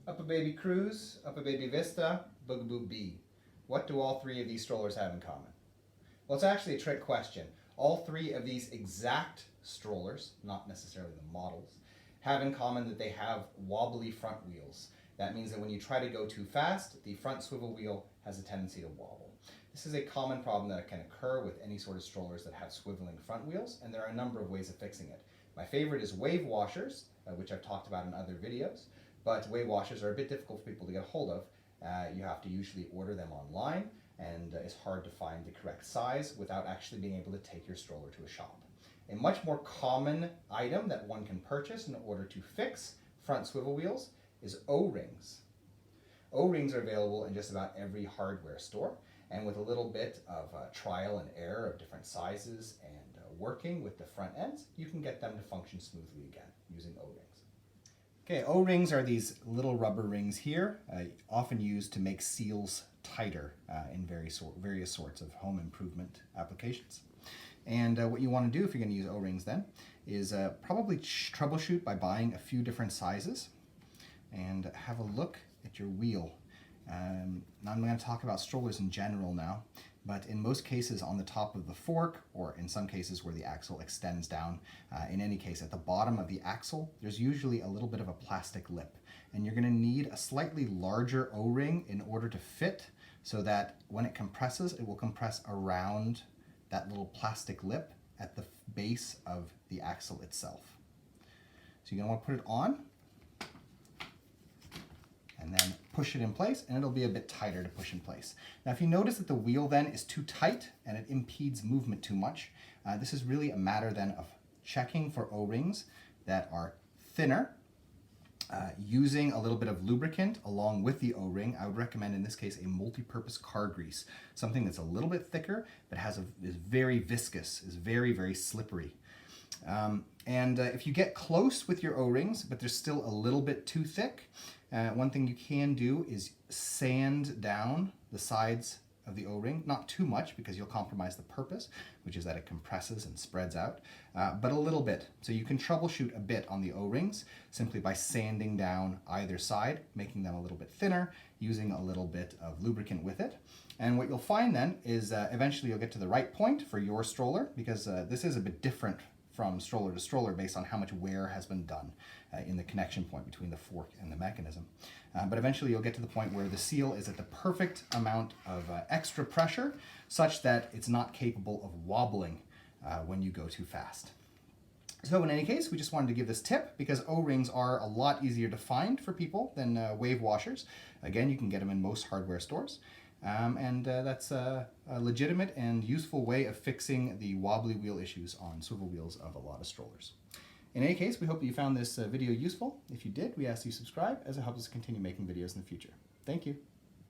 Up a Baby Cruise, Up a Baby Vista, Bugaboo B. What do all three of these strollers have in common? Well, it's actually a trick question. All three of these exact strollers, not necessarily the models, have in common that they have wobbly front wheels. That means that when you try to go too fast, the front swivel wheel has a tendency to wobble. This is a common problem that can occur with any sort of strollers that have swiveling front wheels, and there are a number of ways of fixing it. My favorite is wave washers, which I've talked about in other videos, but wave washers are a bit difficult for people to get a hold of. You have to usually order them online, and it's hard to find the correct size without actually being able to take your stroller to a shop. A much more common item that one can purchase in order to fix front swivel wheels is O-rings. O-rings are available in just about every hardware store, and with a little bit of trial and error of different sizes and working with the front ends, you can get them to function smoothly again using O-rings. Okay, O-rings are these little rubber rings here, often used to make seals tighter in various sorts of home improvement applications. And what you want to do if you're going to use O-rings then is probably troubleshoot by buying a few different sizes and have a look at your wheel. Now I'm going to talk about strollers in general now, but in most cases on the top of the fork, or in some cases where the axle extends down, in any case at the bottom of the axle, there's usually a little bit of a plastic lip. And you're going to need a slightly larger O-ring in order to fit so that when it compresses, it will compress around that little plastic lip at the base of the axle itself. So you're going to want to put it on and then push it in place, and it'll be a bit tighter to push in place. Now if you notice that the wheel then is too tight and it impedes movement too much, this is really a matter then of checking for O-rings that are thinner, using a little bit of lubricant along with the O-ring. I would recommend in this case a multi-purpose car grease, something that's a little bit thicker but is very viscous, is very, very slippery. If you get close with your O-rings but they're still a little bit too thick, one thing you can do is sand down the sides of the O-ring, not too much because you'll compromise the purpose, which is that it compresses and spreads out, but a little bit. So you can troubleshoot a bit on the O-rings simply by sanding down either side, making them a little bit thinner, using a little bit of lubricant with it. And what you'll find then is eventually you'll get to the right point for your stroller, because this is a bit different from stroller to stroller based on how much wear has been done in the connection point between the fork and the mechanism. But eventually you'll get to the point where the seal is at the perfect amount of extra pressure such that it's not capable of wobbling when you go too fast. So in any case, we just wanted to give this tip because O-rings are a lot easier to find for people than wave washers. Again, you can get them in most hardware stores. That's a legitimate and useful way of fixing the wobbly wheel issues on swivel wheels of a lot of strollers. In any case, we hope that you found this video useful. If you did, we ask you subscribe as it helps us continue making videos in the future. Thank you.